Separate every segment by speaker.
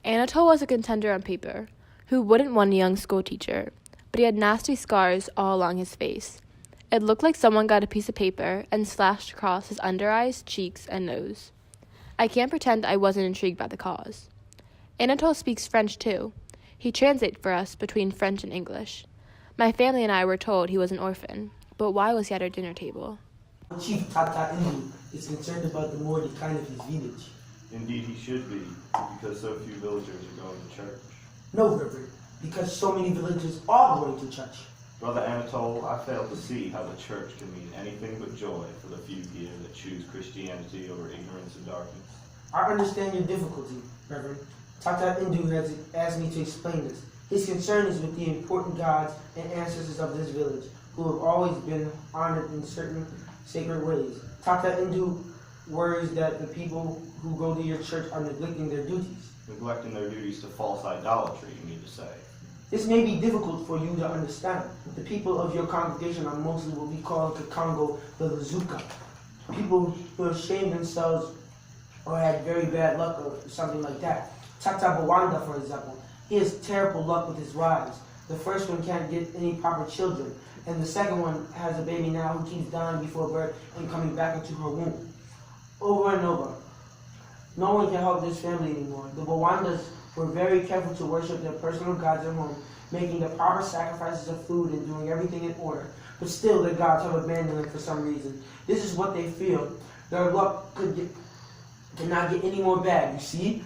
Speaker 1: Anatole was a contender on paper. Who wouldn't want a young schoolteacher? But he had nasty scars all along his face. It looked like someone got a piece of paper and slashed across his under eyes, cheeks, and nose. I can't pretend I wasn't intrigued by the cause. Anatole speaks French too. He translates for us between French and English. My family and I were told he was an orphan, but why was he at our dinner table?
Speaker 2: Chief Tata Indu is concerned about the moral decline of his village.
Speaker 3: Indeed he should be, because so few villagers are going to church.
Speaker 2: No, Reverend, because so many villagers are going to church.
Speaker 3: Brother Anatole, I fail to see how the church can mean anything but joy for the few here that choose Christianity over ignorance and darkness.
Speaker 2: I understand your difficulty, Reverend. Tata Indu has asked me to explain this. His concern is with the important gods and ancestors of this village, who have always been honored in certain sacred ways. Tata Indu worries that the people who go to your church are neglecting their duties.
Speaker 3: Neglecting their duties to false idolatry, you mean to say.
Speaker 2: This may be difficult for you to understand. The people of your congregation are mostly what we call in Congo the Lazuka. People who have shamed themselves or had very bad luck or something like that. Tata Bawanda, for example, he has terrible luck with his wives. The first one can't get any proper children, and the second one has a baby now who keeps dying before birth and coming back into her womb. Over and over. No one can help this family anymore. The Bawandas were very careful to worship their personal gods at home, making the proper sacrifices of food and doing everything in order. But still, their gods have abandoned them for some reason. This is what they feel. Their luck cannot get any more bad, you see?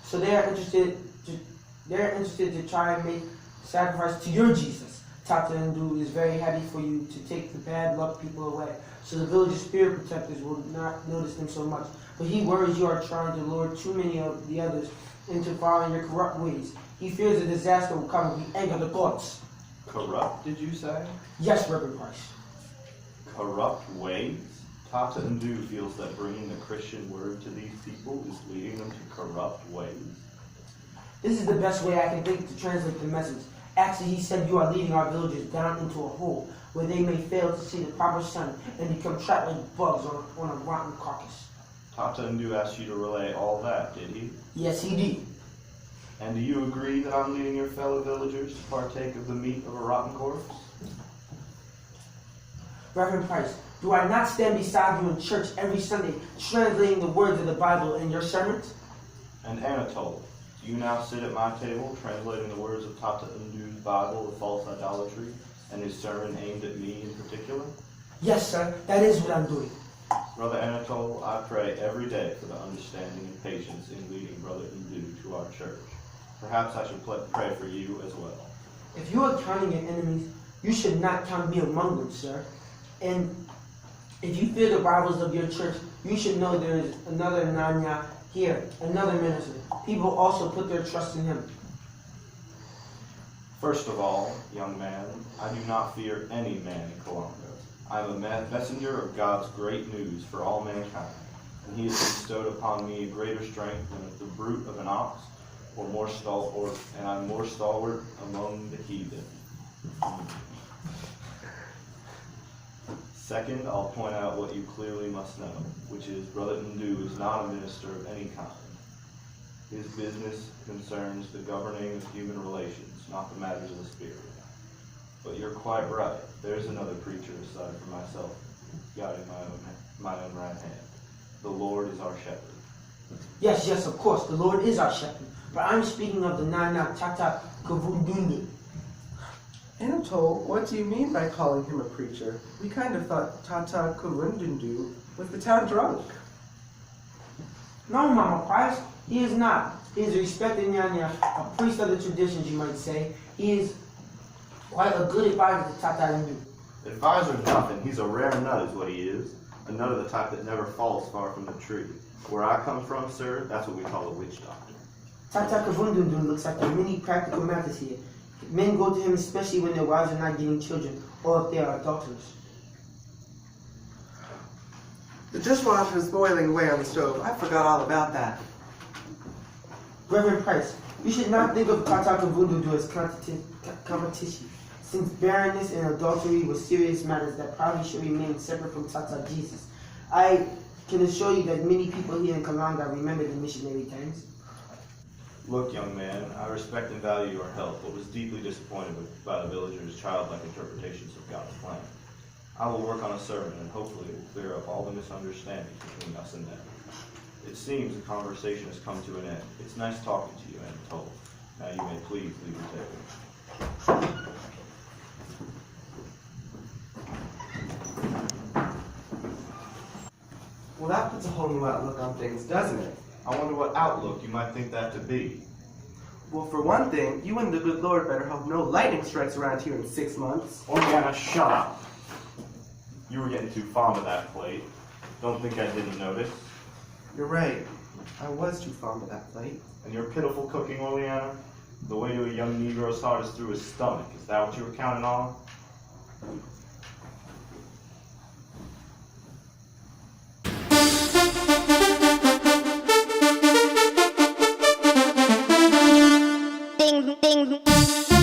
Speaker 2: So they're interested to try and make sacrifice to your Jesus. Tata Ndu is very happy for you to take the bad luck people away, so the village's spirit protectors will not notice them so much. But he worries you are trying to lure too many of the others into following your corrupt ways. He fears a disaster will come if we anger the gods.
Speaker 3: Corrupt, did you say?
Speaker 2: Yes, Reverend Price.
Speaker 3: Corrupt ways? Tata Ndu feels that bringing the Christian word to these people is leading them to corrupt ways.
Speaker 2: This is the best way I can think to translate the message. Actually, he said you are leading our villagers down into a hole where they may fail to see the proper sun and become trapped like bugs on a rotten carcass.
Speaker 3: Tata Ndu asked you to relay all that, did he?
Speaker 2: Yes, he did.
Speaker 3: And do you agree that I'm leading your fellow villagers to partake of the meat of a rotten corpse?
Speaker 2: Reverend Price, do I not stand beside you in church every Sunday translating the words of the Bible in your sermons?
Speaker 3: And Anatole, do you now sit at my table translating the words of Tata Ndu's Bible of false idolatry and his sermon aimed at me in particular?
Speaker 2: Yes, sir, that is what I'm doing.
Speaker 3: Brother Anatole, I pray every day for the understanding and patience in leading Brother Ndu to our church. Perhaps I should pray for you as well.
Speaker 2: If you are counting your enemies, you should not count me among them, sir. And if you fear the rivals of your church, you should know there is another Nanya here, another minister. People also put their trust in him.
Speaker 3: First of all, young man, I do not fear any man in Colombo. I am a messenger of God's great news for all mankind, and he has bestowed upon me a greater strength than the brute of an ox, and I'm more stalwart among the heathen. Second, I'll point out what you clearly must know, which is Brother Ndu is not a minister of any kind. His business concerns the governing of human relations, not the matters of the spirit. But you're quite right. There's another preacher aside from myself, guiding my own right hand. The Lord is our shepherd.
Speaker 2: Yes, of course, the Lord is our shepherd. But I'm speaking of the Nana Tata Kavundundu.
Speaker 4: Anatole, what do you mean by calling him a preacher? We kind of thought Tata Kurundundu was the town drunk.
Speaker 2: No, Mama Price, he is not. He is a respected Nyanya, a priest of the traditions, you might say. He is quite a good advisor to Tata Ndu.
Speaker 3: Advisor nothing. He's a rare nut is what he is. A nut of the type that never falls far from the tree. Where I come from, sir, that's what we call a witch doctor.
Speaker 2: Tata Kavundundu looks like a mini practical matters here. Men go to him especially when their wives are not getting children or if they are adulterers.
Speaker 4: The dishwasher is boiling away on the stove. I forgot all about that.
Speaker 2: Reverend Price, you should not think of Tata Kavundundu as competition, since barrenness and adultery were serious matters that probably should remain separate from Tata Jesus. I can assure you that many people here in Kalanga remember the missionary times.
Speaker 3: Look, young man, I respect and value your help, but was deeply disappointed by the villagers' childlike interpretations of God's plan. I will work on a sermon, and hopefully it will clear up all the misunderstandings between us and them. It seems the conversation has come to an end. It's nice talking to you, Anatole. Now you may please leave your table.
Speaker 4: Well, that puts a whole new outlook on things, doesn't it?
Speaker 3: I wonder what outlook you might think that to be.
Speaker 4: Well, for one thing, you and the good Lord better hope no lightning strikes around here in 6 months.
Speaker 3: Oriana, shut up. You were getting too fond of that plate. Don't think I didn't notice.
Speaker 4: You're right. I was too fond of that plate.
Speaker 3: And your pitiful cooking, Oriana? The way to a young Negro's heart is through his stomach. Is that what you were counting on?
Speaker 5: Ding, ding.